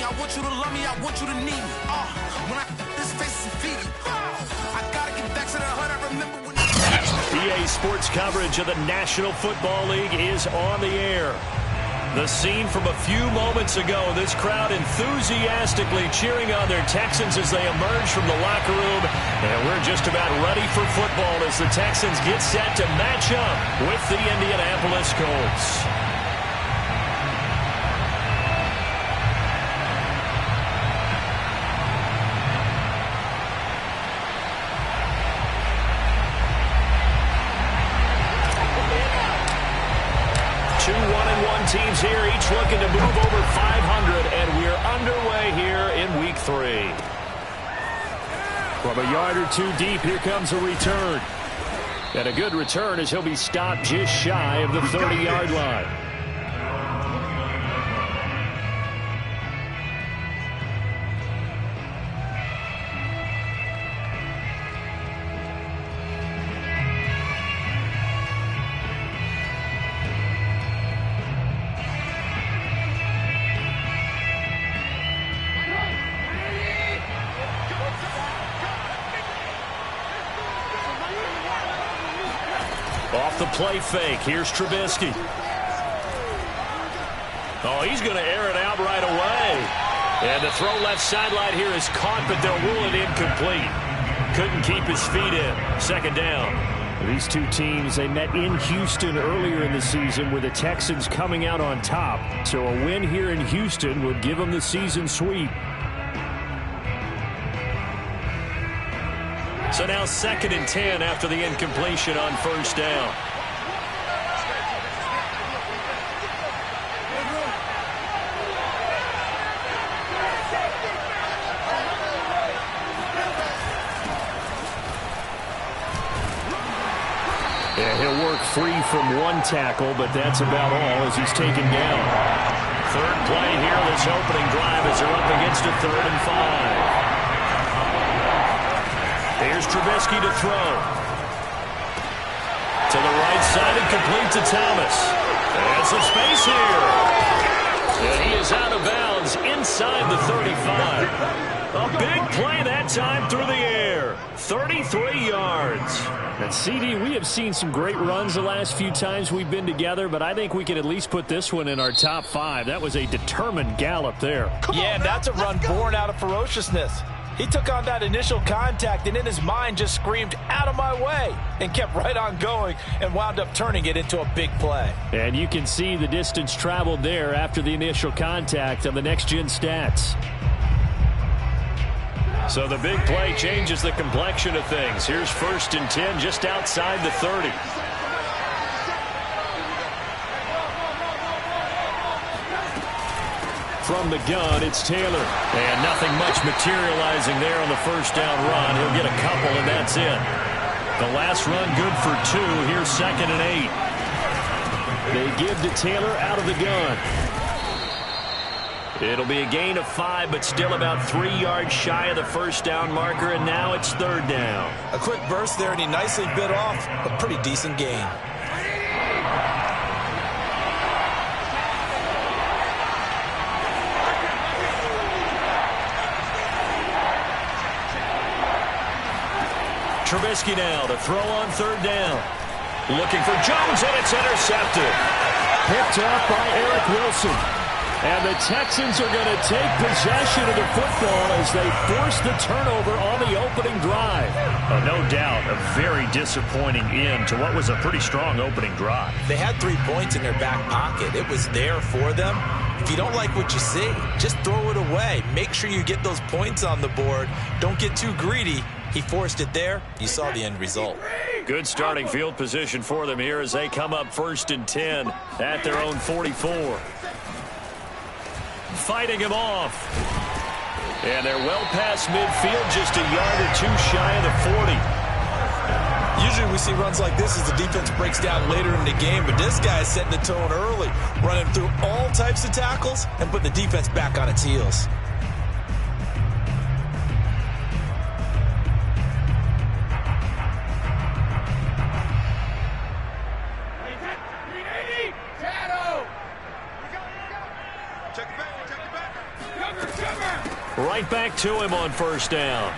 I want you to love me, I want you to need me. When I this face is feedy. I gotta get back to the hood, I remember when EA Sports coverage of the National Football League is on the air. The scene from a few moments ago, this crowd enthusiastically cheering on their Texans as they emerge from the locker room. And we're just about ready for football as the Texans get set to match up with the Indianapolis Colts. Teams here, each looking to move over 500, and we're underway here in Week 3. From a yard or two deep, here comes a return. And a good return as he'll be stopped just shy of the 30-yard line. Off the play fake, here's Trubisky. Oh, he's going to air it out right away. And the throw left sideline here is caught, but they'll rule it incomplete. Couldn't keep his feet in. Second down. These two teams, they met in Houston earlier in the season with the Texans coming out on top. So a win here in Houston would give them the season sweep. So now 2nd and 10 after the incompletion on first down. Yeah, he'll work free from one tackle, but that's about all as he's taken down. Third play here, this opening drive as they're up against a 3rd and 5. Here's Trubisky to throw. To the right side and complete to Thomas. And some space here. And he is out of bounds inside the 35. A big play that time through the air. 33 yards. And CD, we have seen some great runs the last few times we've been together, but I think we can at least put this one in our top 5. That was a determined gallop there. Yeah, and that's a run born out of ferociousness. He took on that initial contact and in his mind just screamed, "Out of my way," and kept right on going and wound up turning it into a big play. And you can see the distance traveled there after the initial contact on the next-gen stats. So the big play changes the complexion of things. Here's 1st and 10 just outside the 30. From the gun, it's Taylor. And nothing much materializing there on the first down run. He'll get a couple, and that's it. The last run good for 2. Here's 2nd and 8. They give to Taylor out of the gun. It'll be a gain of 5, but still about 3 yards shy of the first down marker, and now it's 3rd down. A quick burst there, and he nicely bit off a pretty decent gain. Trubisky now to throw on 3rd down. Looking for Jones, and it's intercepted. Picked up by Eric Wilson. And the Texans are going to take possession of the football as they force the turnover on the opening drive. No doubt a very disappointing end to what was a pretty strong opening drive. They had 3 points in their back pocket. It was there for them. If you don't like what you see, just throw it away. Make sure you get those points on the board. Don't get too greedy. He forced it there. You saw the end result. Good starting field position for them here as they come up 1st and 10 at their own 44. Fighting him off. And they're well past midfield, just a yard or 2 shy of the 40. Usually we see runs like this as the defense breaks down later in the game, but this guy is setting the tone early, running through all types of tackles and putting the defense back on its heels. Check it back. Right back to him on first down.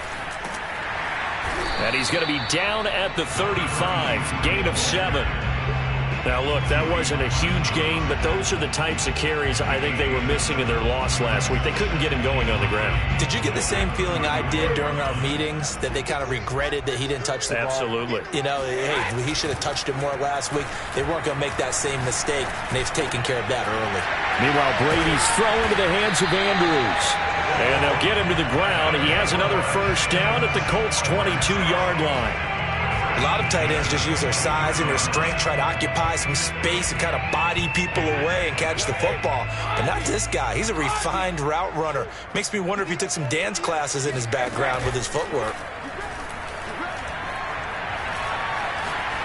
And he's going to be down at the 35, gain of 7. Now, look, that wasn't a huge gain, but those are the types of carries I think they were missing in their loss last week. They couldn't get him going on the ground. Did you get the same feeling I did during our meetings, that they kind of regretted that he didn't touch the ball? Absolutely. You know, hey, he should have touched it more last week. They weren't going to make that same mistake, and they've taken care of that early. Meanwhile, Brady's thrown into the hands of Andrews. And they'll get him to the ground. He has another first down at the Colts' 22-yard line. A lot of tight ends just use their size and their strength, try to occupy some space and kind of body people away and catch the football. But not this guy. He's a refined route runner. Makes me wonder if he took some dance classes in his background with his footwork.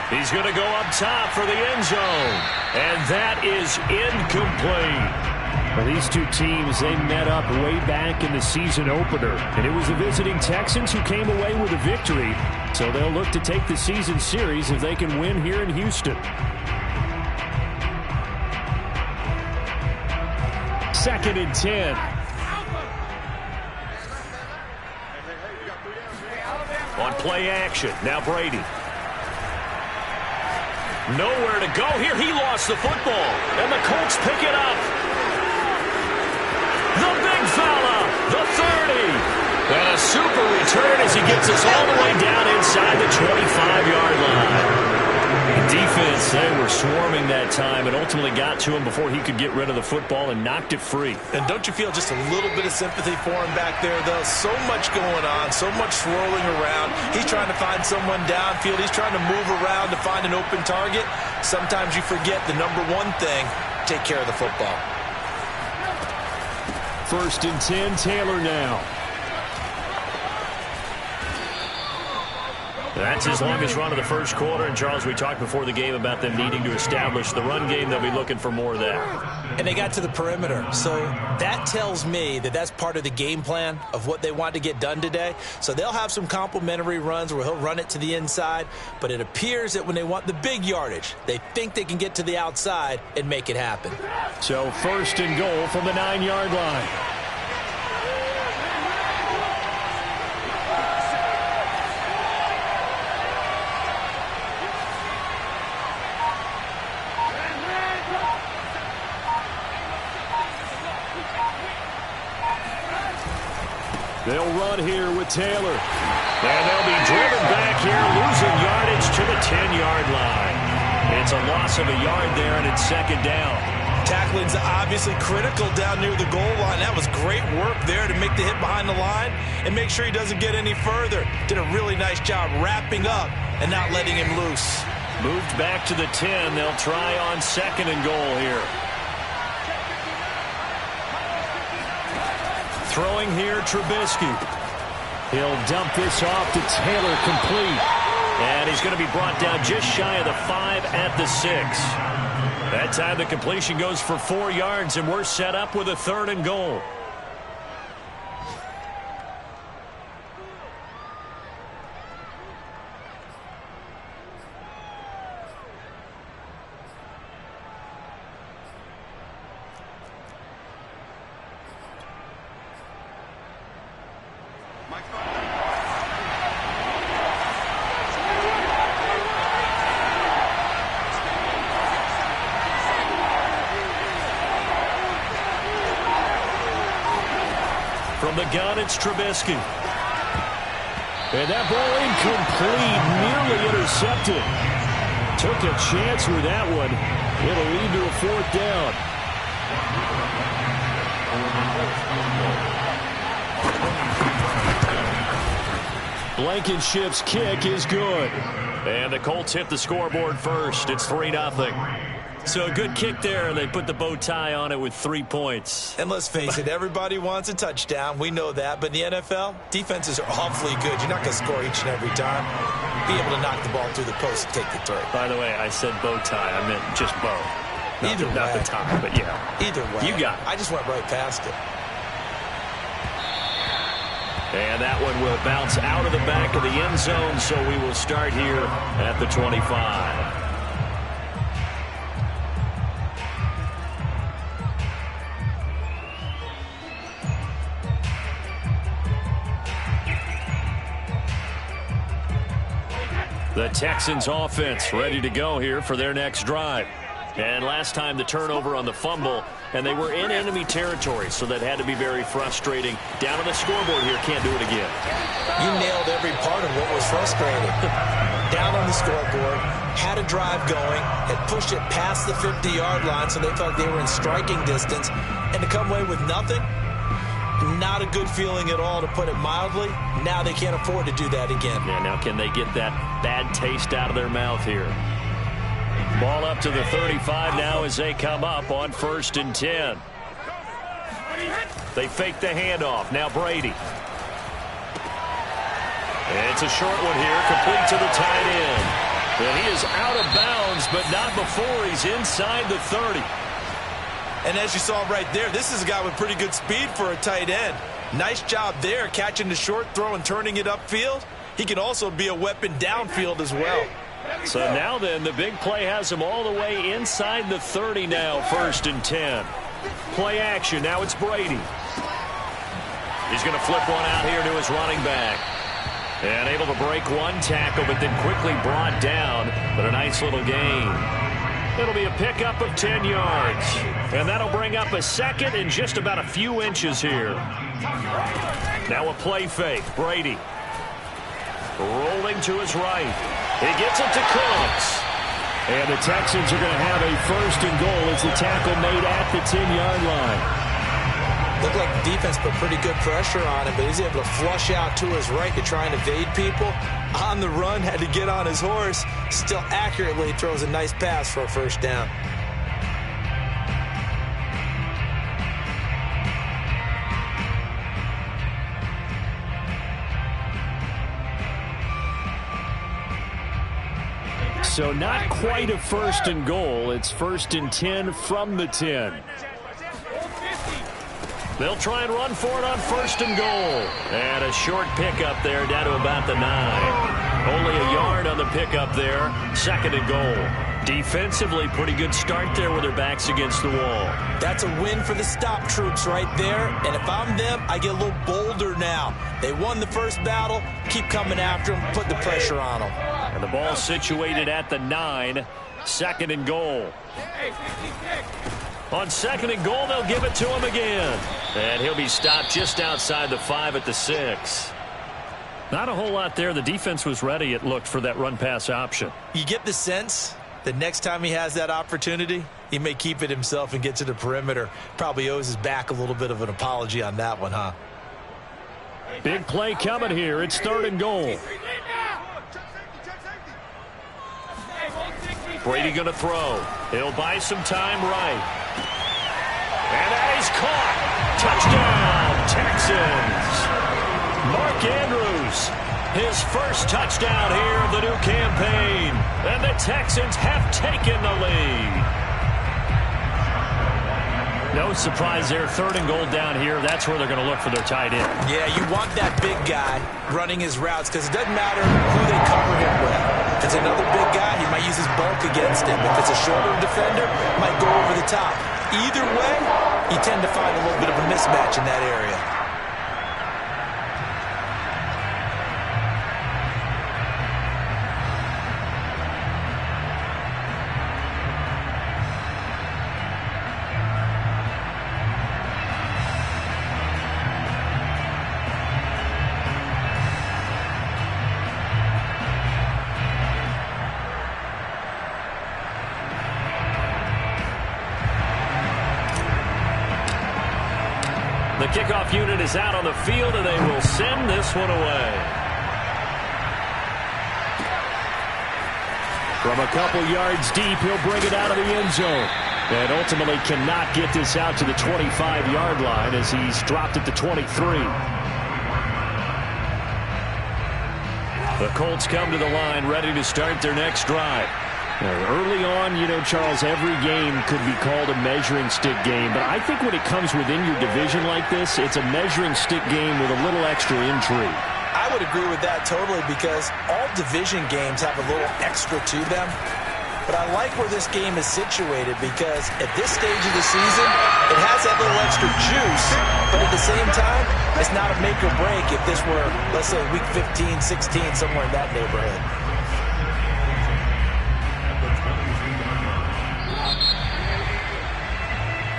He's going to go up top for the end zone. And that is incomplete. Well, these two teams, they met up way back in the season opener, and it was the visiting Texans who came away with a victory. So they'll look to take the season series if they can win here in Houston. Second and 10. On play action, now Brady. Nowhere to go here. He lost the football, and the Colts pick it up. The big fella, the 30. And a super return as he gets us all the way down inside the 25-yard line. The defense, they were swarming that time and ultimately got to him before he could get rid of the football and knocked it free. And don't you feel just a little bit of sympathy for him back there, though? So much going on, so much swirling around. He's trying to find someone downfield. He's trying to move around to find an open target. Sometimes you forget the number one thing, take care of the football. First and 10, Taylor now. That's his longest run of the first quarter. And, Charles, we talked before the game about them needing to establish the run game. They'll be looking for more of that. And they got to the perimeter. So that tells me that that's part of the game plan of what they want to get done today. So they'll have some complimentary runs where he'll run it to the inside. But it appears that when they want the big yardage, they think they can get to the outside and make it happen. So first and goal from the 9-yard line. They'll run here with Taylor. And they'll be driven back here, losing yardage to the 10-yard line. It's a loss of a yard there, and it's second down. Tackling's obviously critical down near the goal line. That was great work there to make the hit behind the line and make sure he doesn't get any further. Did a really nice job wrapping up and not letting him loose. Moved back to the 10. They'll try on second and goal here. Throwing here, Trubisky. He'll dump this off to Taylor, complete. And he's going to be brought down just shy of the 5 at the 6. That time the completion goes for 4 yards, and we're set up with a third and goal. From the gun, it's Trubisky. And that ball incomplete, nearly intercepted. Took a chance with that one. It'll lead to a fourth down. Blankenship's kick is good. And the Colts hit the scoreboard first. It's 3-0. So a good kick there, and they put the bow tie on it with 3 points. And let's face it, everybody wants a touchdown. We know that. But in the NFL, defenses are awfully good. You're not going to score each and every time. Be able to knock the ball through the post and take the throw. By the way, I said bow tie. I meant just bow. Not the tie, but yeah. Either way. You got it. I just went right past it. And that one will bounce out of the back of the end zone, so we will start here at the 25. The Texans offense ready to go here for their next drive. And last time the turnover on the fumble, and they were in enemy territory, so that had to be very frustrating. Down on the scoreboard here, can't do it again. You nailed every part of what was frustrating. Down on the scoreboard, had a drive going, had pushed it past the 50-yard line, so they felt they were in striking distance, and to come away with nothing, not a good feeling at all, to put it mildly. Now they can't afford to do that again. Yeah, now can they get that bad taste out of their mouth here? Ball up to the 35 now as they come up on 1st and 10. They fake the handoff. Now Brady. And it's a short one here, complete to the tight end. And he is out of bounds, but not before he's inside the 30. And as you saw right there, this is a guy with pretty good speed for a tight end. Nice job there, catching the short throw and turning it upfield. He can also be a weapon downfield as well. So now then, the big play has him all the way inside the 30 now, 1st and 10. Play action, now it's Brady. He's going to flip one out here to his running back. And able to break one tackle, but then quickly brought down. But a nice little gain. It'll be a pickup of 10 yards. And that'll bring up a second in just about a few inches here. Now a play fake. Brady. Rolling to his right. He gets it to Crumz. And the Texans are going to have a 1st and goal as the tackle made at the 10-yard line. Looked like the defense put pretty good pressure on him, but he's able to flush out to his right to try and evade people. On the run, had to get on his horse. Still accurately throws a nice pass for a 1st down. So not quite a 1st and goal. It's 1st and 10 from the 10. They'll try and run for it on 1st and goal. And a short pickup there down to about the 9. Only a yard on the pickup there. 2nd and goal. Defensively, pretty good start there with their backs against the wall. That's a win for the stop troops right there. And if I'm them, I get a little bolder now. They won the first battle. Keep coming after them. Put the pressure on them. And the ball situated at the 9. 2nd and goal. On 2nd and goal, they'll give it to him again. And he'll be stopped just outside the 5 at the 6. Not a whole lot there. The defense was ready, it looked, for that run-pass option. You get the sense that next time he has that opportunity, he may keep it himself and get to the perimeter. Probably owes his back a little bit of an apology on that one, huh? Big play coming here. It's 3rd and goal. Brady going to throw. He'll buy some time right. And that is caught. Touchdown, Texans. Mark Andrews, his 1st touchdown here of the new campaign. And the Texans have taken the lead. No surprise there. 3rd and goal down here. That's where they're going to look for their tight end. Yeah, you want that big guy running his routes because it doesn't matter who they cover him with. If it's another big guy, he might use his bulk against him. If it's a shorter defender, he might go over the top. Either way, you tend to find a little bit of a mismatch in that area. The kickoff unit is out on the field, and they will send this one away. From a couple yards deep, he'll bring it out of the end zone. And ultimately cannot get this out to the 25-yard line as he's dropped at the 23. The Colts come to the line ready to start their next drive. Early on, you know, Charles, every game could be called a measuring stick game. But I think when it comes within your division like this, it's a measuring stick game with a little extra intrigue. I would agree with that totally because all division games have a little extra to them. But I like where this game is situated because at this stage of the season, it has that little extra juice. But at the same time, it's not a make or break if this were, let's say, week 15, 16, somewhere in that neighborhood.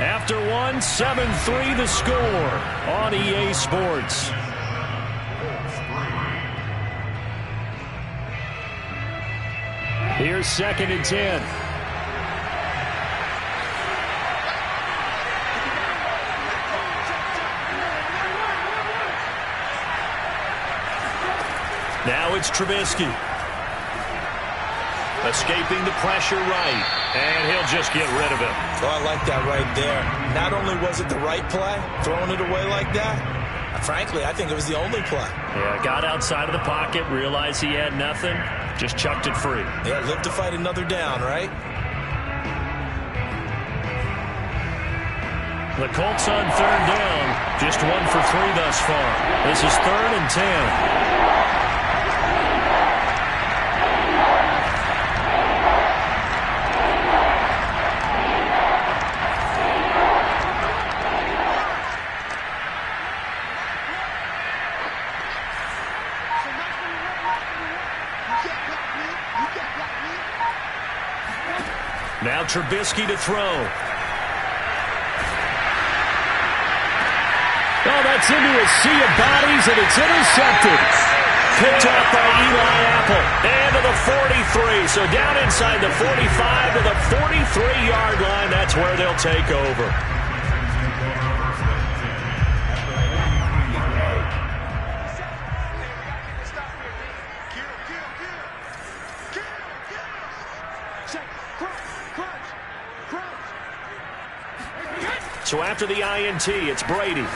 After one, 7-3 the score on EA Sports. Here's 2nd and 10. Now it's Trubisky. Escaping the pressure right. And he'll just get rid of it. Oh, I like that right there. Not only was it the right play, throwing it away like that, frankly, I think it was the only play. Yeah, got outside of the pocket, realized he had nothing, just chucked it free. Yeah, live to fight another down, right? The Colts on 3rd down, just 1 for 3 thus far. This is 3rd and 10. Now Trubisky to throw. Oh, that's into a sea of bodies, and it's intercepted. Picked off by Eli Apple. And to the 43. So down inside the 45 to the 43-yard line. That's where they'll take over. So after the INT, it's Brady.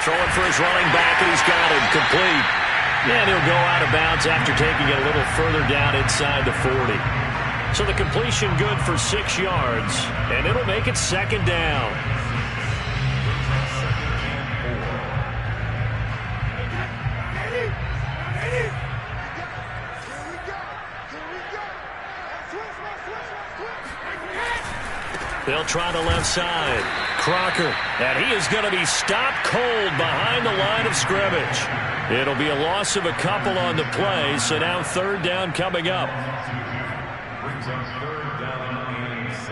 Throwing for his running back, and he's got him complete. And he'll go out of bounds after taking it a little further down inside the 40. So the completion good for 6 yards, and it'll make it 2nd down. They'll try the left side. Crocker, and he is going to be stopped cold behind the line of scrimmage. It'll be a loss of a couple on the play, so now 3rd down coming up. Brings up 3rd down and 6.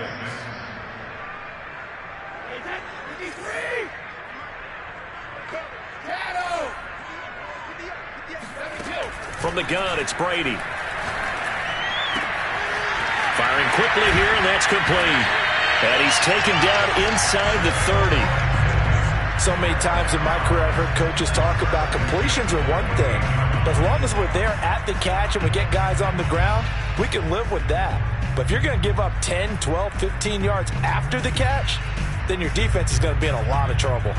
From the gun, it's Brady. Firing quickly here, and that's complete. And he's taken down inside the 30. So many times in my career I've heard coaches talk about completions are one thing. But as long as we're there at the catch and we get guys on the ground, we can live with that. But if you're going to give up 10, 12, 15 yards after the catch, then your defense is going to be in a lot of trouble.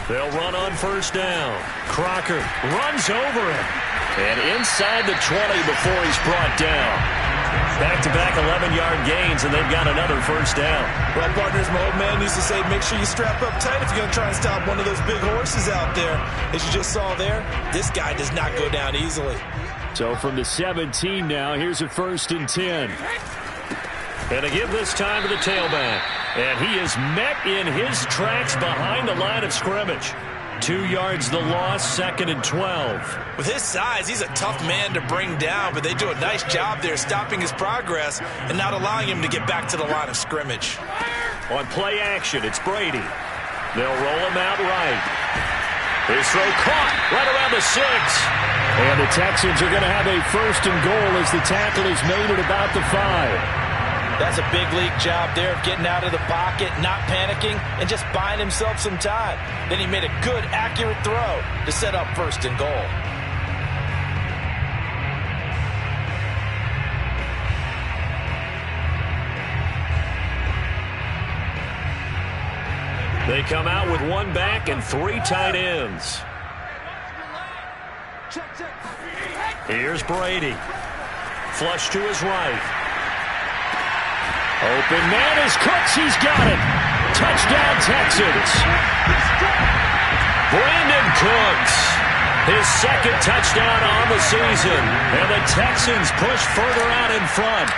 They'll run on 1st down. Crocker runs over him. And inside the 20 before he's brought down. Back-to-back 11-yard gains, and they've got another 1st down. Well, partners, my old man used to say, make sure you strap up tight if you're going to try and stop one of those big horses out there. As you just saw there, this guy does not go down easily. So from the 17 now, here's a 1st and 10. And to give this time to the tailback. And he is met in his tracks behind the line of scrimmage. 2 yards the loss, 2nd and 12. With his size, he's a tough man to bring down, but they do a nice job there stopping his progress and not allowing him to get back to the line of scrimmage. On play action, it's Brady. They'll roll him out right. His throw caught right around the 6. And the Texans are going to have a 1st and goal as the tackle is made at about the 5. That's a big league job there of getting out of the pocket, not panicking, and just buying himself some time. Then he made a good, accurate throw to set up 1st and goal. They come out with 1 back and 3 tight ends. Here's Brady. Flush to his right. Open man is Cooks. He's got it. Touchdown, Texans. Brandon Cooks. His 2nd touchdown on the season. And the Texans push further out in front.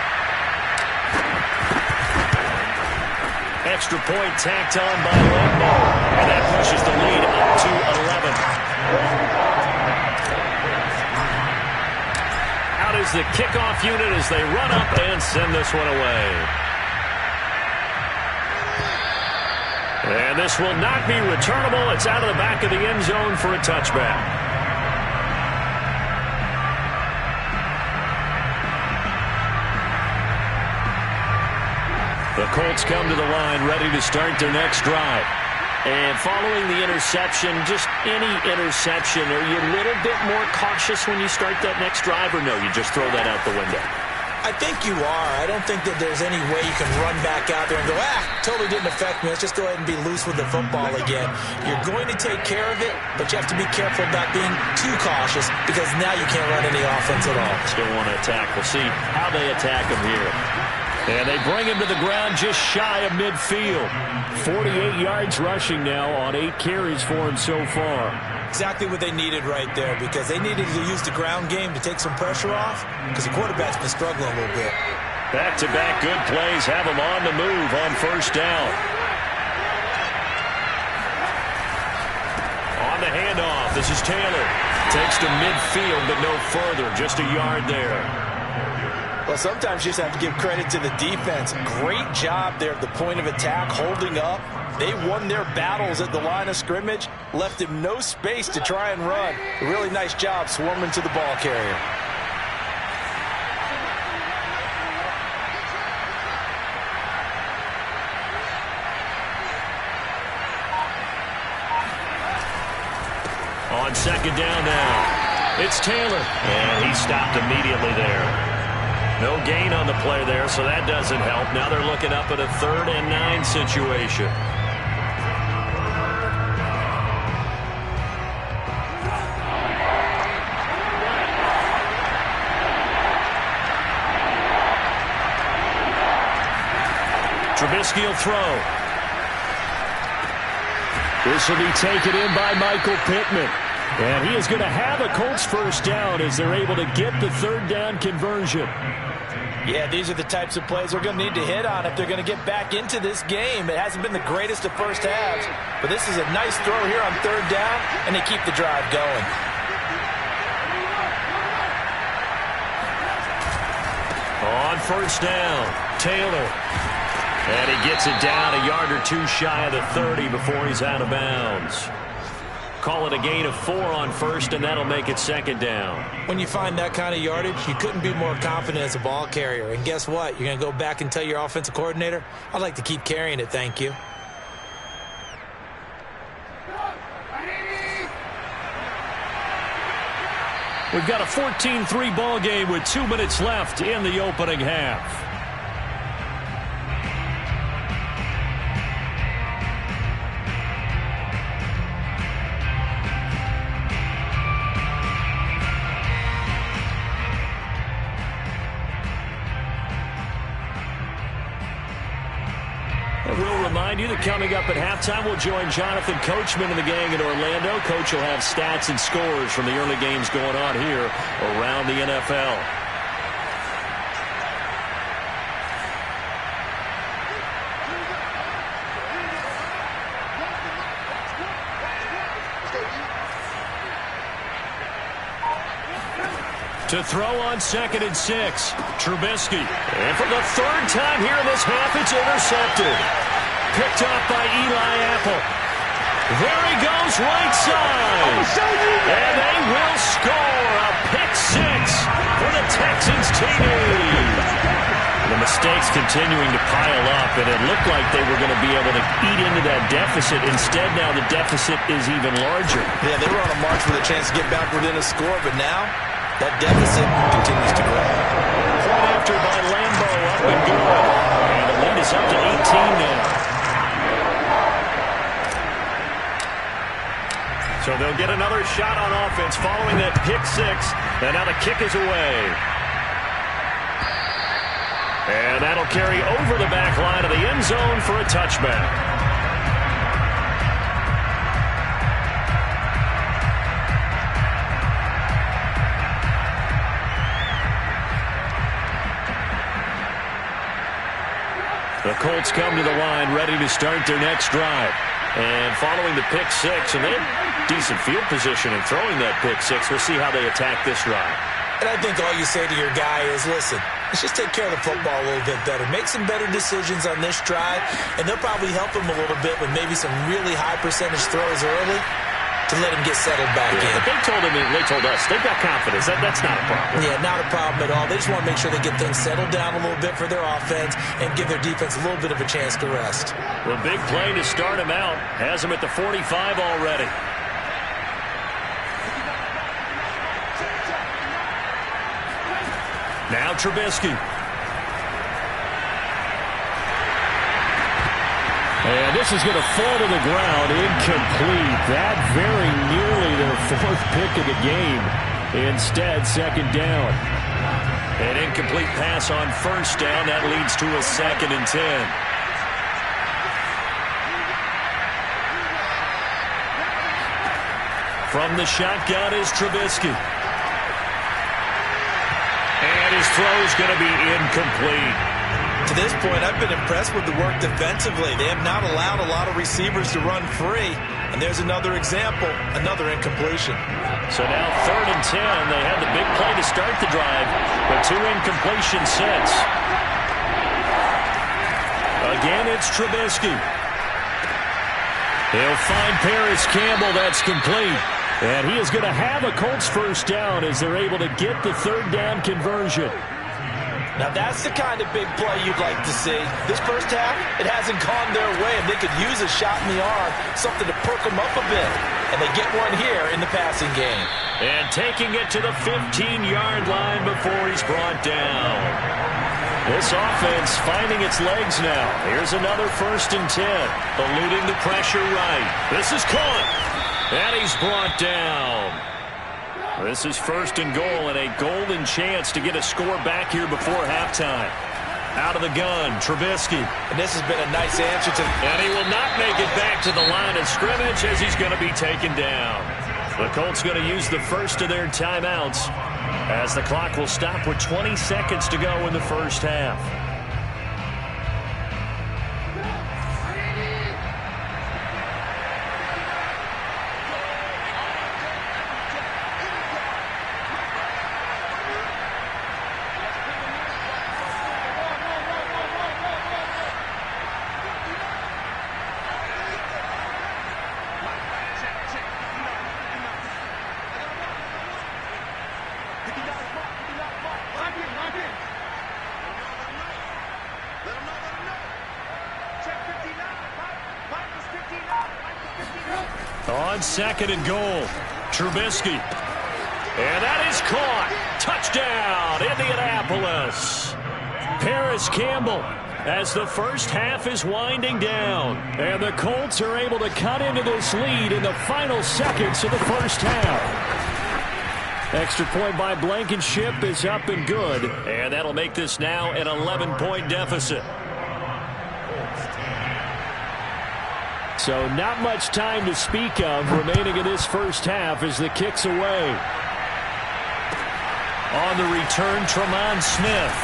Extra point tacked on by Lambeau. And that pushes the lead up to 11. Out is the kickoff unit as they run up and send this one away. And this will not be returnable. It's out of the back of the end zone for a touchback. The Colts come to the line ready to start their next drive. And following the interception, just any interception, are you a little bit more cautious when you start that next drive, or no, you just throw that out the window? I think you are. I don't think that there's any way you can run back out there and go, totally didn't affect me. Let's just go ahead and be loose with the football again. You're going to take care of it, but you have to be careful about being too cautious because now you can't run any offense at all. Still want to attack. We'll see how they attack him here. And they bring him to the ground just shy of midfield. 48 yards rushing now on 8 carries for him so far. Exactly what they needed right there, because they needed to use the ground game to take some pressure off because the quarterback's been struggling a little bit. Back-to-back good plays have him on the move on first down. On the handoff, this is Taylor. Takes to midfield, but no further. Just a yard there. Well, sometimes you just have to give credit to the defense. Great job there at the point of attack, holding up. They won their battles at the line of scrimmage, left him no space to try and run. A really nice job swarming to the ball carrier. On second down now, it's Taylor, and he stopped immediately there. No gain on the play there, so that doesn't help. Now they're looking up at a 3rd and 9 situation. Trubisky will throw. This will be taken in by Michael Pittman. And he is going to have a Colts first down as they're able to get the 3rd down conversion. Yeah, these are the types of plays they're going to need to hit on if they're going to get back into this game. It hasn't been the greatest of first halves, but this is a nice throw here on 3rd down, and they keep the drive going. On first down, Taylor. And he gets it down a yard or 2 shy of the 30 before he's out of bounds. Call it a gain of 4 on first, and that'll make it 2nd down. When you find that kind of yardage, you couldn't be more confident as a ball carrier. And guess what? You're going to go back and tell your offensive coordinator, I'd like to keep carrying it, thank you. We've got a 14-3 ball game with 2 minutes left in the opening half. We'll remind you that coming up at halftime, we'll join Jonathan Coachman and the gang in Orlando. Coach will have stats and scores from the early games going on here around the NFL. To throw on 2nd and 6, Trubisky. And for the 3rd time here in this half, it's intercepted. Picked off by Eli Apple. There he goes, right side. And they will score a pick 6 for the Texans TD. The mistakes continuing to pile up, and it looked like they were going to be able to eat into that deficit. Instead, now the deficit is even larger. Yeah, they were on a march with a chance to get back within a score, but now that deficit continues to grow. Point after by Lambeau, up and good. And the lead is up to 18 now. So they'll get another shot on offense following that pick 6. And now the kick is away. And that'll carry over the back line of the end zone for a touchback. The Colts come to the line ready to start their next drive. And following the pick six, and they had decent field position in throwing that pick six. We'll see how they attack this drive. And I think all you say to your guy is, listen, let's just take care of the football a little bit better. Make some better decisions on this drive, and they'll probably help him a little bit with maybe some really high percentage throws early to let him get settled back in. But they told us they've got confidence. That's not a problem. Yeah, not a problem at all. They just want to make sure they get things settled down a little bit for their offense and give their defense a little bit of a chance to rest. The big play to start him out has him at the 45 already. Now Trubisky. And this is going to fall to the ground, incomplete. That very nearly their fourth pick of the game. Instead, second down. An incomplete pass on first down. That leads to a 2nd and 10. From the shotgun is Trubisky. And his throw is going to be incomplete. To this point, I've been impressed with the work defensively. They have not allowed a lot of receivers to run free. And there's another example, another incompletion. So now 3rd and 10. They had the big play to start the drive, but 2 incompletions since. Again, it's Trubisky. He'll find Paris Campbell. That's complete. And he is going to have a Colts first down as they're able to get the 3rd down conversion. Now that's the kind of big play you'd like to see. This first half, it hasn't gone their way, and they could use a shot in the arm, something to perk them up a bit. And they get one here in the passing game. And taking it to the 15-yard line before he's brought down. This offense finding its legs now. Here's another 1st and 10. Eluding the pressure right. This is caught. And he's brought down. This is 1st and goal, and a golden chance to get a score back here before halftime. Out of the gun, Trubisky. And this has been a nice answer to... And he will not make it back to the line of scrimmage as he's going to be taken down. The Colts going to use the first of their timeouts as the clock will stop with 20 seconds to go in the first half. On 2nd and goal, Trubisky. And that is caught. Touchdown, Indianapolis. Paris Campbell as the first half is winding down. And the Colts are able to cut into this lead in the final seconds of the first half. Extra point by Blankenship is up and good. And that'll make this now an 11-point deficit. So not much time to speak of remaining in this first half as the kick's away. On the return, Tremont Smith.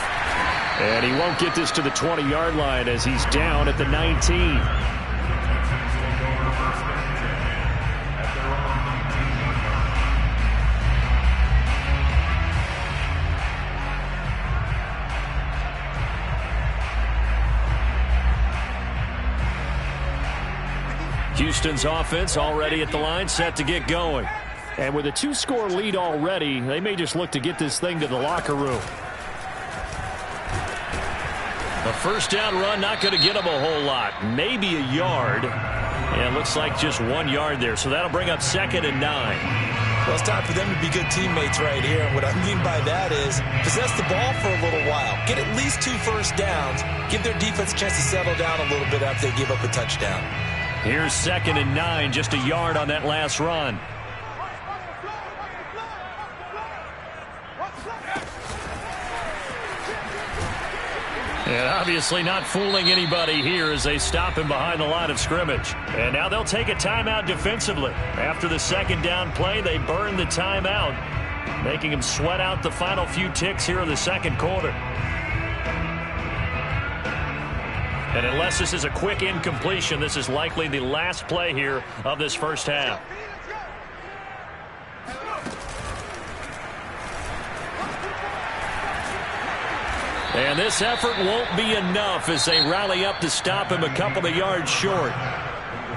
And he won't get this to the 20-yard line as he's down at the 19. Houston's offense already at the line, set to get going. And with a 2-score lead already, they may just look to get this thing to the locker room. A first down run, not going to get them a whole lot. Maybe a yard. And it looks like just 1 yard there. So that'll bring up 2nd and 9. Well, it's time for them to be good teammates right here. And what I mean by that is possess the ball for a little while. Get at least 2 first downs. Give their defense a chance to settle down a little bit after they give up a touchdown. Here's 2nd and 9, just a yard on that last run. And obviously not fooling anybody here as they stop him behind the line of scrimmage. And now they'll take a timeout defensively. After the 2nd down play, they burn the timeout, making him sweat out the final few ticks here in the 2nd quarter. And unless this is a quick incompletion, this is likely the last play here of this first half. And this effort won't be enough as they rally up to stop him a couple of yards short.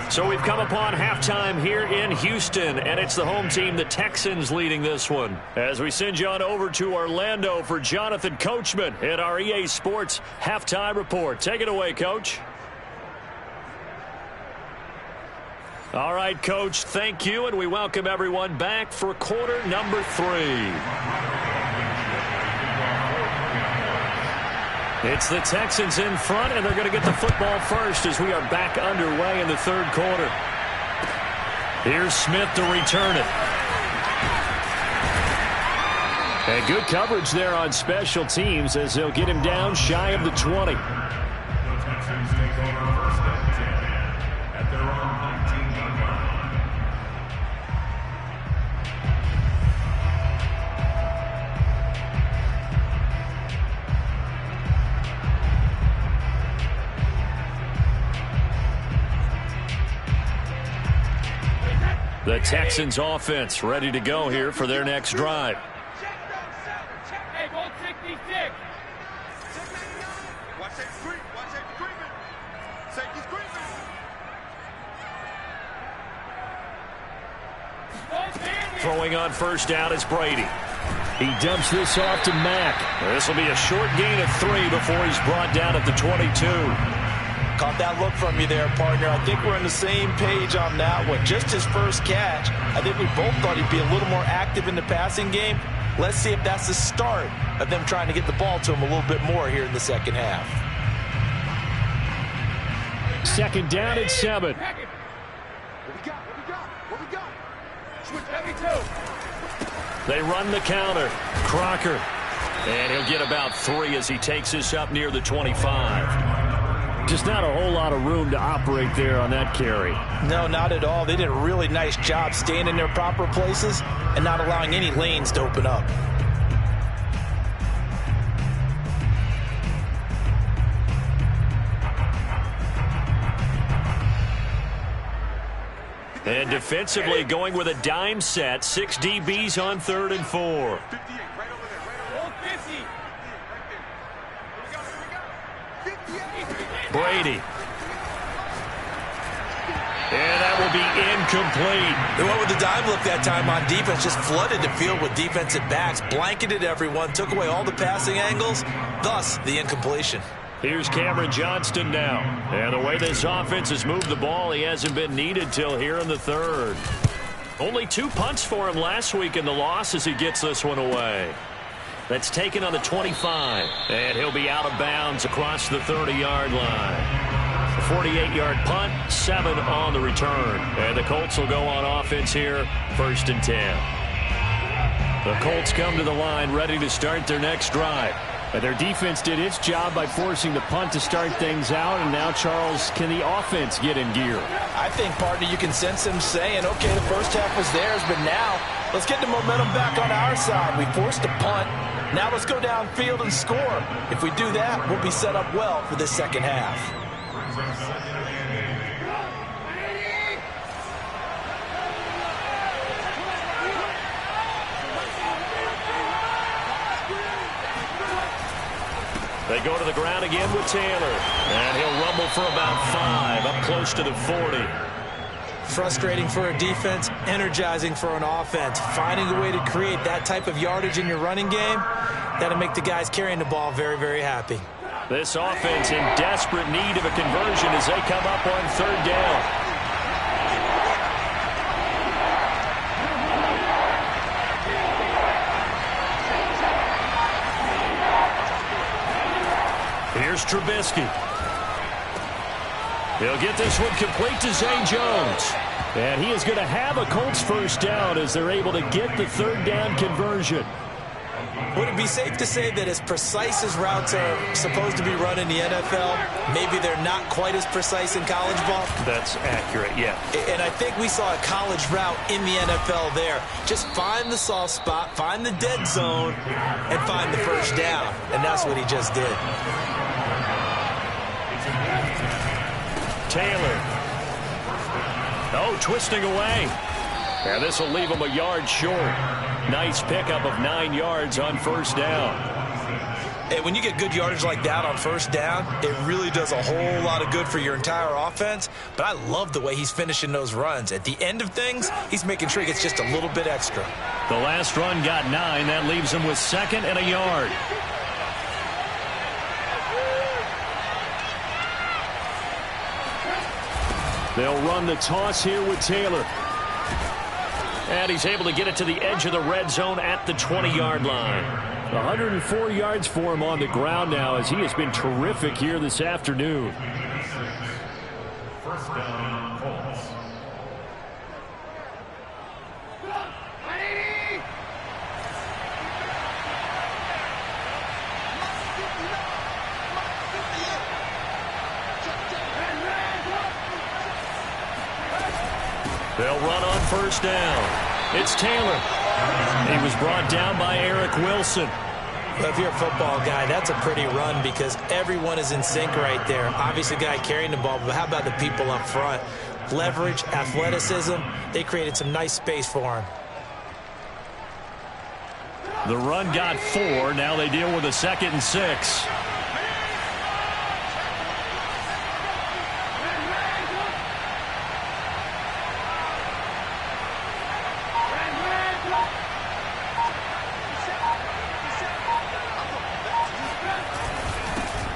So we've come upon halftime here in Houston, and it's the home team, the Texans, leading this one. As we send you on over to Orlando for Jonathan Coachman at our EA Sports Halftime Report. Take it away, Coach. All right, Coach, thank you, and we welcome everyone back for quarter number 3. It's the Texans in front, and they're going to get the football first as we are back underway in the third quarter. Here's Smith to return it. And good coverage there on special teams as they'll get him down shy of the 20. Texans take over first and 10 at their own 19-yard line. The Texans offense ready to go here for their next drive. Hey, go 66. Watch that screen. Watch that screaming. Safety screaming. Throwing on first down is Brady. He dumps this off to Mack. This will be a short gain of 3 before he's brought down at the 22. Caught that look from you there, partner. I think we're on the same page on that one. Just his first catch. I think we both thought he'd be a little more active in the passing game. Let's see if that's the start of them trying to get the ball to him a little bit more here in the second half. Second down at 7. What we got? What we got? What we got? Switch heavy 2. They run the counter. Crocker. And he'll get about 3 as he takes this up near the 25. Just not a whole lot of room to operate there on that carry. No, not at all. They did a really nice job staying in their proper places and not allowing any lanes to open up. And defensively going with a dime set. 6 DBs on 3rd and 4. 58, right over there. Hold 50. Brady. And that will be incomplete. They went with the dive look that time on defense, just flooded the field with defensive backs, blanketed everyone, took away all the passing angles, thus the incompletion. Here's Cameron Johnston now. And the way this offense has moved the ball, he hasn't been needed till here in the 3rd. Only 2 punts for him last week in the loss as he gets this one away. That's taken on the 25. And he'll be out of bounds across the 30-yard line. A 48-yard punt, 7 on the return. And the Colts will go on offense here, 1st and 10. The Colts come to the line ready to start their next drive. And their defense did its job by forcing the punt to start things out. And now, Charles, can the offense get in gear? I think, partner, you can sense them saying, okay, the first half was theirs, but now let's get the momentum back on our side. We forced a punt. Now let's go downfield and score. If we do that, we'll be set up well for this second half. They go to the ground again with Taylor. And he'll rumble for about 5, up close to the 40. Frustrating for a defense, energizing for an offense. Finding a way to create that type of yardage in your running game, that'll make the guys carrying the ball very, very happy. This offense in desperate need of a conversion as they come up on 3rd down. Here's Trubisky. He'll get this one complete to Zay Jones. And he is going to have a Colts first down as they're able to get the 3rd down conversion. Would it be safe to say that as precise as routes are supposed to be run in the NFL, maybe they're not quite as precise in college ball? That's accurate, yeah. And I think we saw a college route in the NFL there. Just find the soft spot, find the dead zone, and find the first down. And that's what he just did. Taylor. Oh, twisting away. And this will leave him a yard short. Nice pickup of 9 yards on first down. Hey, when you get good yardage like that on first down, it really does a whole lot of good for your entire offense. But I love the way he's finishing those runs. At the end of things, he's making sure he gets just a little bit extra. The last run got 9. That leaves him with 2nd and a yard. They'll run the toss here with Taylor. And he's able to get it to the edge of the red zone at the 20-yard line. 104 yards for him on the ground now, as he has been terrific here this afternoon. First down, Colts. They'll run on first down. It's Taylor. He was brought down by Eric Wilson. Well, if you're a football guy, that's a pretty run because everyone is in sync right there. Obviously, the guy carrying the ball, but how about the people up front? Leverage, athleticism, they created some nice space for him. The run got 4. Now they deal with a 2nd and 6.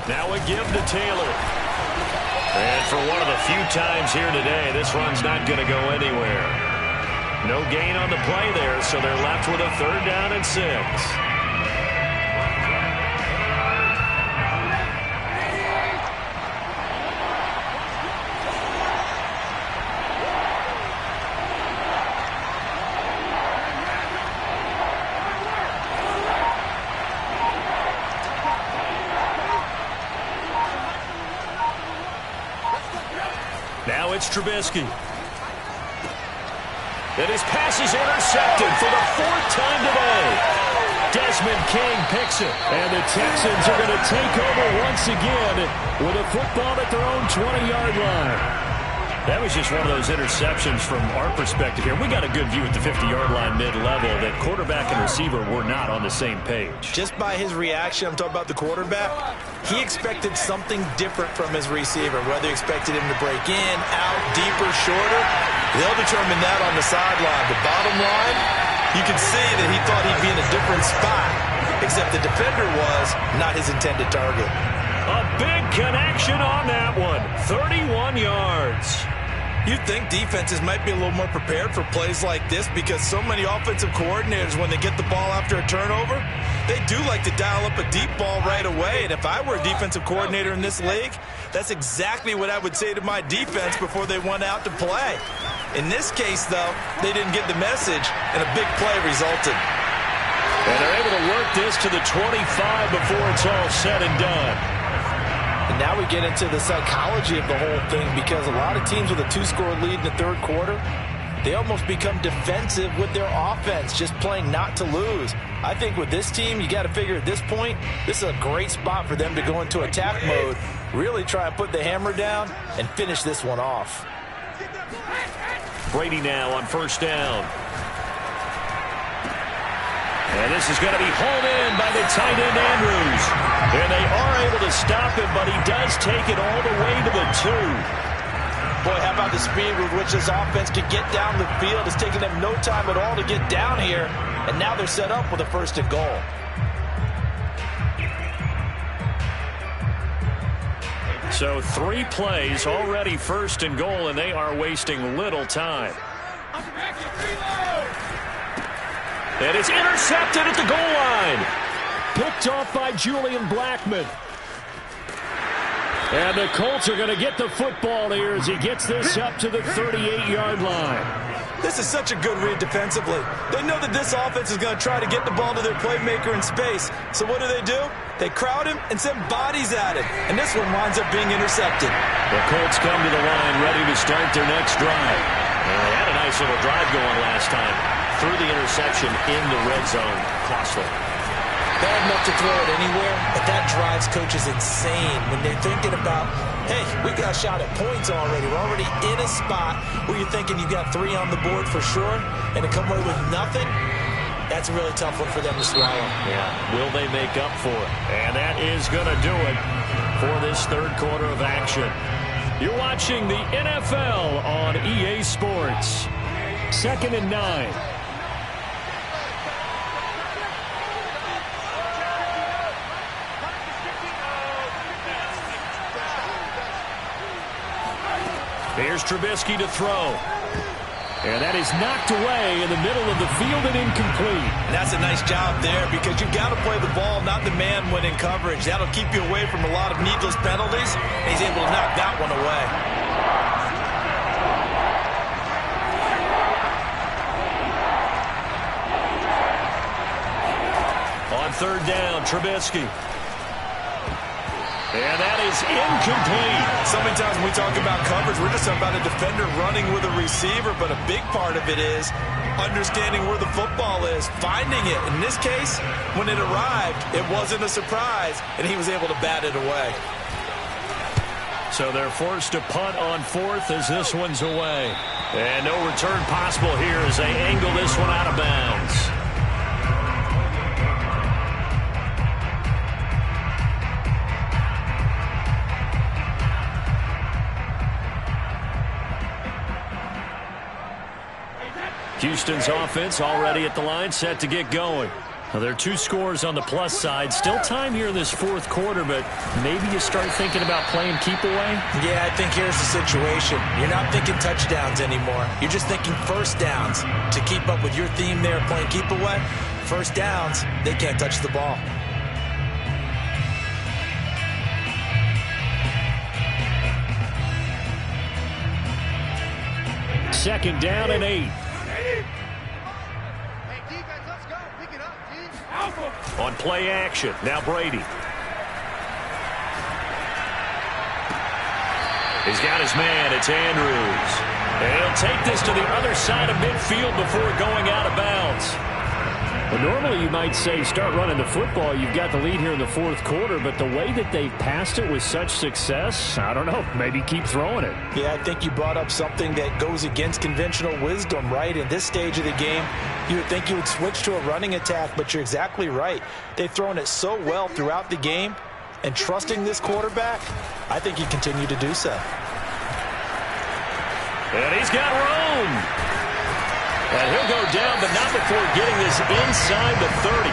Now a give to Taylor. And for one of the few times here today, this run's not going to go anywhere. No gain on the play there, so they're left with a 3rd down and 6. Now it's Trubisky. And his pass is intercepted for the 4th time today. Desmond King picks it. And the Texans are going to take over once again with a football at their own 20-yard line. That was just one of those interceptions from our perspective here. We got a good view at the 50-yard line mid-level that quarterback and receiver were not on the same page. Just by his reaction, I'm talking about the quarterback, he expected something different from his receiver, whether he expected him to break in, out, deeper, shorter. They'll determine that on the sideline. The bottom line, you can see that he thought he'd be in a different spot, except the defender was not his intended target. A big connection on that one. 31 yards. You'd think defenses might be a little more prepared for plays like this because so many offensive coordinators, when they get the ball after a turnover, they do like to dial up a deep ball right away. And if I were a defensive coordinator in this league, that's exactly what I would say to my defense before they went out to play. In this case, though, they didn't get the message, and a big play resulted. And they're able to work this to the 25 before it's all said and done. And now we get into the psychology of the whole thing because a lot of teams with a 2-score lead in the 3rd quarter, they almost become defensive with their offense, just playing not to lose. I think with this team, you got to figure at this point, this is a great spot for them to go into attack mode, really try and put the hammer down and finish this one off. Brady now on first down. And this is going to be hauled in by the tight end Andrews. And they are able to stop him, but he does take it all the way to the 2. Boy, how about the speed with which this offense could get down the field? It's taken them no time at all to get down here. And now they're set up with a 1st and goal. So 3 plays, already 1st and goal, and they are wasting little time. And it's intercepted at the goal line. Picked off by Julian Blackmon. And the Colts are going to get the football here as he gets this up to the 38-yard line. This is such a good read defensively. They know that this offense is going to try to get the ball to their playmaker in space. So what do? They crowd him and send bodies at him. And this one winds up being intercepted. The Colts come to the line ready to start their next drive. And they had a nice little drive going last time. Through the interception in the red zone. Costly. bad enough to throw it anywhere, but that drives coaches insane when they're thinking about, hey, we got a shot at points already. We're already in a spot where you're thinking you got 3 on the board for sure, and to come away with nothing, that's a really tough one for them to swallow. Yeah, will they make up for it? And that is going to do it for this third quarter of action. You're watching the NFL on EA Sports. 2nd and 9. Here's Trubisky to throw. And that is knocked away in the middle of the field and incomplete. And that's a nice job there because you've got to play the ball, not the man when in coverage. That'll keep you away from a lot of needless penalties. And he's able to knock that one away. On 3rd down, Trubisky. And that is incomplete. So many times when we talk about coverage, we're just talking about a defender running with a receiver, but a big part of it is understanding where the football is, finding it. In this case, when it arrived, it wasn't a surprise, and he was able to bat it away. So they're forced to punt on 4th as this one's away. And no return possible here as they angle this one out of bounds. Houston's offense already at the line, set to get going. Now, there are 2 scores on the plus side. Still time here in this 4th quarter, but maybe you start thinking about playing keep away? Yeah, I think here's the situation. You're not thinking touchdowns anymore. You're just thinking first downs. To keep up with your theme there, playing keep away, first downs, they can't touch the ball. Second down and 8. On play action, now Brady. He's got his man, it's Andrews. And he'll take this to the other side of midfield before going out of bounds. Well, normally you might say start running the football. You've got the lead here in the 4th quarter, but the way that they've passed it with such success, I don't know, maybe keep throwing it. Yeah, I think you brought up something that goes against conventional wisdom, right? In this stage of the game, you would think you would switch to a running attack, but you're exactly right. They've thrown it so well throughout the game, and trusting this quarterback, I think you continue to do so. And he's got room. And he'll go down, but not before getting this inside the 30.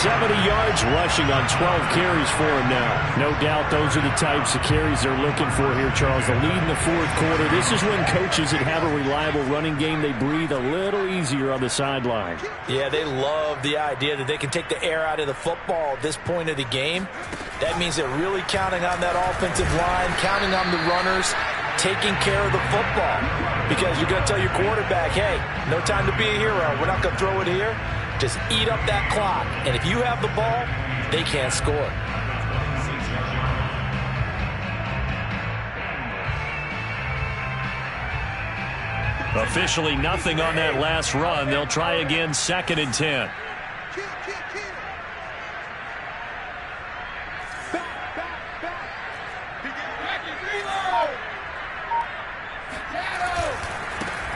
70 yards rushing on 12 carries for him now. No doubt those are the types of carries they're looking for here, Charles. The lead in the 4th quarter. This is when coaches that have a reliable running game, they breathe a little easier on the sideline. Yeah, they love the idea that they can take the air out of the football at this point of the game. That means they're really counting on that offensive line, counting on the runners, taking care of the football. Because you're going to tell your quarterback, hey, no time to be a hero. We're not going to throw it here. Just eat up that clock. And if you have the ball, they can't score. Officially nothing on that last run. They'll try again, 2nd and 10.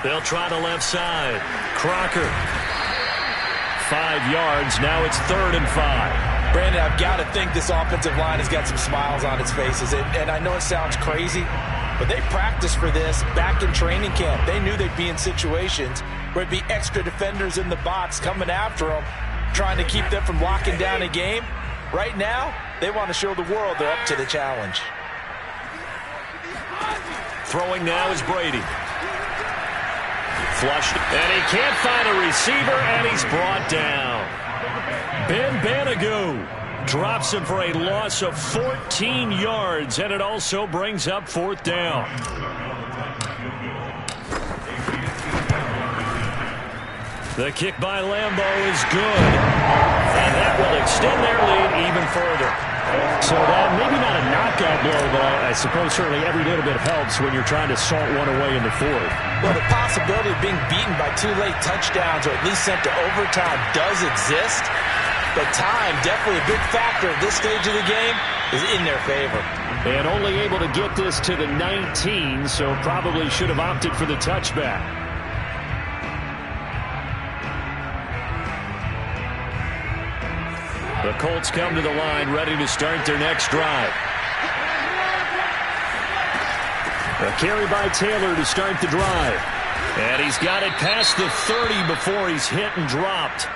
They'll try the left side. Crocker. 5 yards. Now it's 3rd and 5. Brandon, I've got to think this offensive line has got some smiles on its faces. And I know it sounds crazy, but they practiced for this back in training camp. They knew they'd be in situations where it'd be extra defenders in the box coming after them, trying to keep them from locking down a game. Right now, they want to show the world they're up to the challenge. Throwing now is Brady. Flushed, and he can't find a receiver, and he's brought down. Ben Banogu drops him for a loss of 14 yards, and it also brings up 4th down. The kick by Lambeau is good, and that will extend their lead even further. So that maybe not a knockout blow, but I suppose certainly every little bit helps when you're trying to salt one away in the 4th. Well, the possibility of being beaten by 2 late touchdowns or at least sent to overtime does exist. but time, definitely a big factor at this stage of the game, is in their favor. And only able to get this to the 19, so probably should have opted for the touchback. The Colts come to the line, ready to start their next drive. A carry by Taylor to start the drive. And he's got it past the 30 before he's hit and dropped.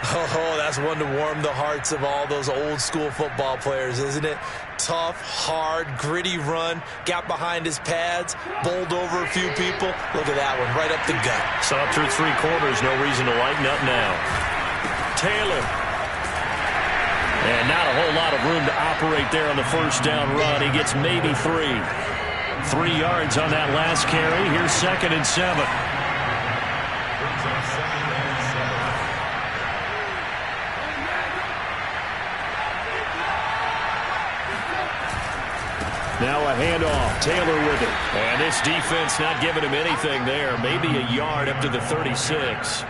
Oh, that's one to warm the hearts of all those old school football players, isn't it? Tough, hard, gritty run, got behind his pads, bowled over a few people. Look at that one, right up the gut. Saw through 3 quarters, no reason to lighten up now. Taylor. And not a whole lot of room to operate there on the first down run. He gets maybe 3. 3 yards on that last carry. Here's 2nd and 7. Now a handoff. Taylor with it. And this defense not giving him anything there. Maybe a yard up to the 36.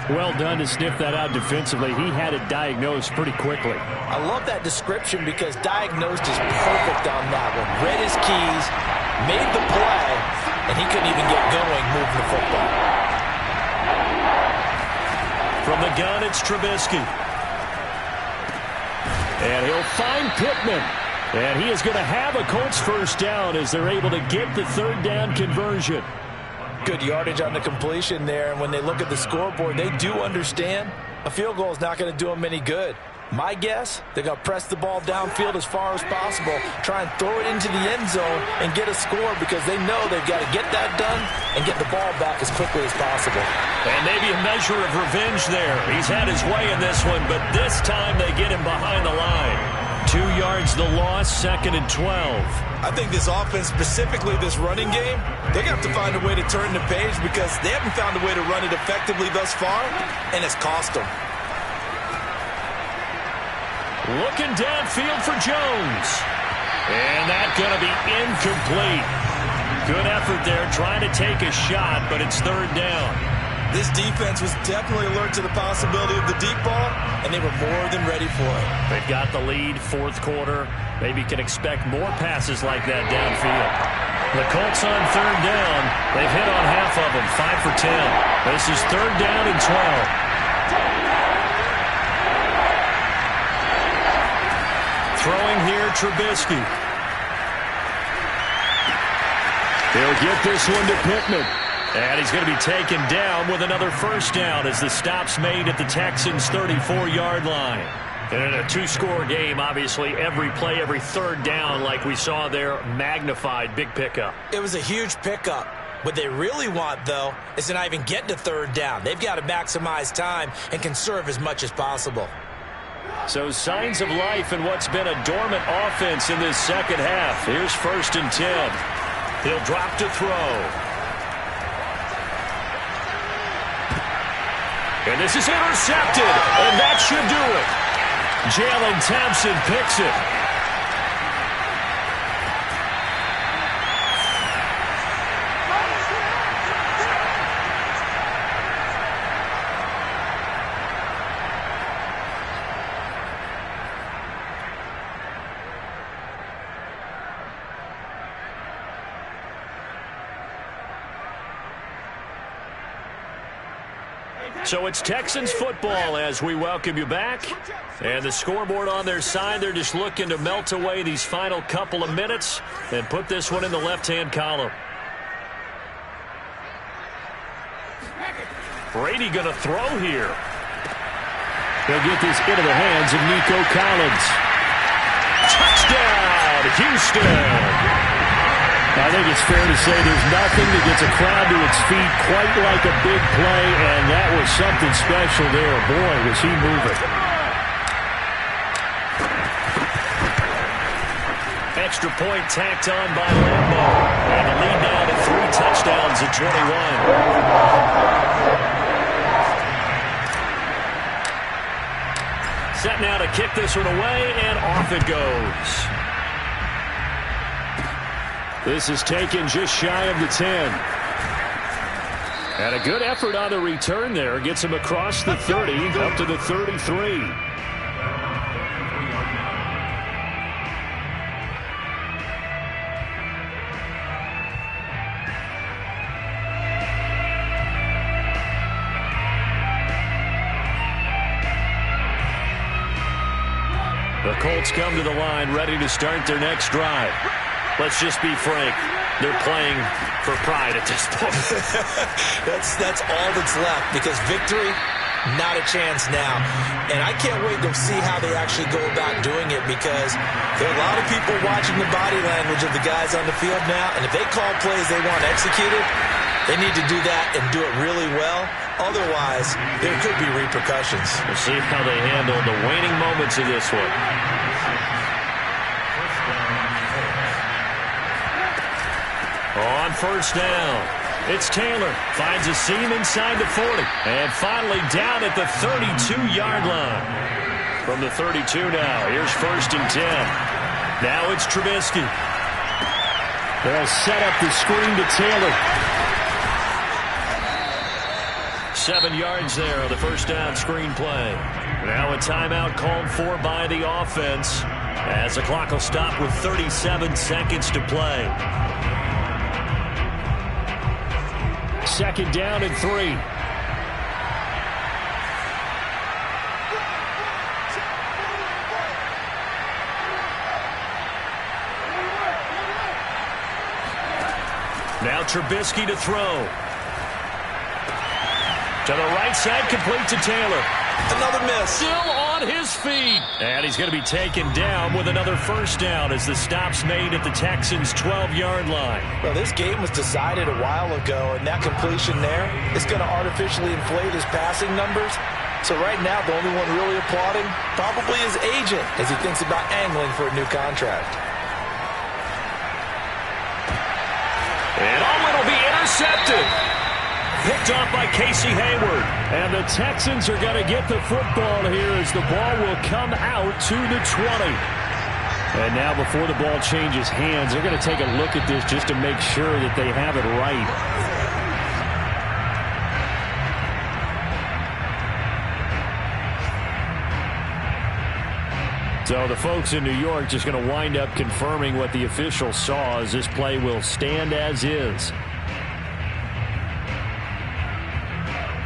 Well done to sniff that out defensively. He had it diagnosed pretty quickly. I love that description because diagnosed is perfect on that one. Read his keys, made the play, and he couldn't even get going moving the football. From the gun, it's Trubisky. And he'll find Pittman. And he is going to have a Colts first down as they're able to get the 3rd down conversion. Good yardage on the completion there, and when they look at the scoreboard, they do understand a field goal is not going to do them any good. My guess, they're going to press the ball downfield as far as possible, try and throw it into the end zone and get a score because they know they've got to get that done and get the ball back as quickly as possible. And maybe a measure of revenge there. He's had his way in this one, but this time they get him behind the line. 2 yards the loss, 2nd and 12. I think this offense, specifically this running game, they're going to have to find a way to turn the page because they haven't found a way to run it effectively thus far, and it's cost them. Looking downfield for Jones. And that's going to be incomplete. Good effort there trying to take a shot, but it's 3rd down. This defense was definitely alert to the possibility of the deep ball, and they were more than ready for it. They've got the lead, 4th quarter. Maybe can expect more passes like that downfield. The Colts on 3rd down. They've hit on half of them, 5 for 10. This is 3rd down and 12. Throwing here, Trubisky. He'll get this one to Pittman. And he's going to be taken down with another first down as the stop's made at the Texans' 34-yard line. And in a 2-score game, obviously, every play, every 3rd down, like we saw there, magnified, big pickup. It was a huge pickup. What they really want, though, is to not even get to 3rd down. They've got to maximize time and conserve as much as possible. So signs of life in what's been a dormant offense in this second half. Here's 1st and 10. He'll drop to throw. And this is intercepted, and that should do it. Jalen Thompson picks it. So it's Texans football as we welcome you back. And the scoreboard on their side, they're just looking to melt away these final couple of minutes and put this one in the left-hand column. Brady going to throw here. He'll get this into the hands of Nico Collins. Touchdown, Houston. I think it's fair to say there's nothing that gets a crowd to its feet quite like a big play, and that was something special there. Boy, was he moving. Extra point tacked on by Lambo. And the lead now to 3 touchdowns at 21. Set now to kick this one away, and off it goes. This is taken just shy of the 10. And a good effort on the return there. Gets him across the 30, up to the 33. The Colts come to the line, ready to start their next drive. Let's just be frank. They're playing for pride at this point. That's all that's left, because victory, not a chance now. And I can't wait to see how they actually go about doing it, because there are a lot of people watching the body language of the guys on the field now, and if they call plays they want executed, they need to do that and do it really well. Otherwise, there could be repercussions. We'll see how they handle the waning moments of this one. On first down, it's Taylor. Finds a seam inside the 40. And finally down at the 32-yard line. From the 32 now, here's first and 10. Now it's Trubisky. They'll set up the screen to Taylor. 7 yards there on the first down screen play. Now a timeout called for by the offense, as the clock will stop with 37 seconds to play. Second down and 3. Now Trubisky to throw. To the right side, complete to Taylor. Another miss. Still on his feet. And he's going to be taken down with another first down as the stop's made at the Texans' 12-yard line. Well, this game was decided a while ago, and that completion there is going to artificially inflate his passing numbers. So right now, the only one really applauding probably his agent as he thinks about angling for a new contract. And it'll be intercepted. Picked off by Casey Hayward. And the Texans are going to get the football here as the ball will come out to the 20. And now before the ball changes hands, they're going to take a look at this just to make sure that they have it right. So the folks in New York just going to wind up confirming what the officials saw, as this play will stand as is.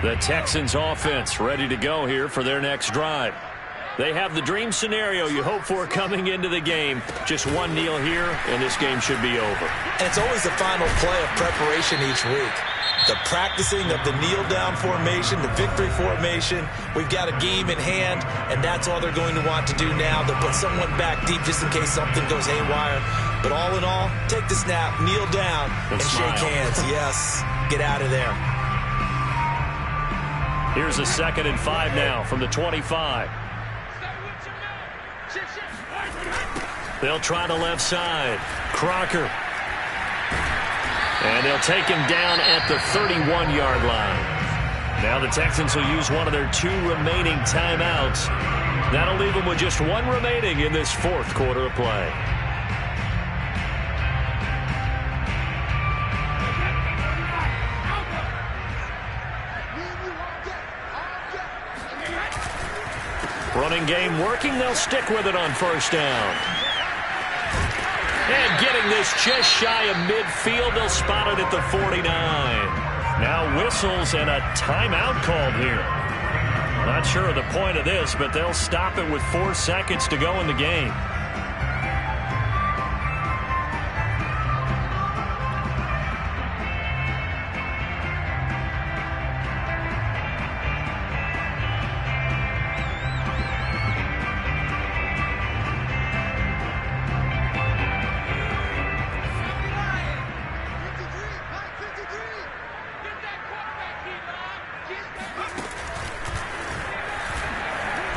The Texans offense ready to go here for their next drive. They have the dream scenario you hope for coming into the game. Just one kneel here, and this game should be over. And it's always the final play of preparation each week. The practicing of the kneel-down formation, the victory formation. We've got a game in hand, and that's all they're going to want to do now. They'll put someone back deep just in case something goes haywire. But all in all, take the snap, kneel down, and shake hands. Yes, get out of there. Here's a 2nd and 5 now from the 25. They'll try the left side. Crocker. And they'll take him down at the 31-yard line. Now the Texans will use one of their 2 remaining timeouts. That'll leave them with just 1 remaining in this 4th quarter of play. Running game working. They'll stick with it on first down. And getting this just shy of midfield. They'll spot it at the 49. Now whistles and a timeout called here. Not sure of the point of this, but they'll stop it with 4 seconds to go in the game.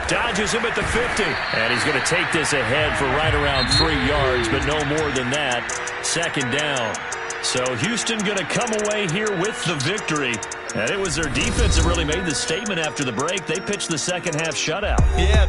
Dodges him at the 50. And he's going to take this ahead for right around 3 yards, but no more than that. 2nd down. So Houston going to come away here with the victory. And it was their defense that really made the statement after the break. They pitched the second half shutout. Yeah,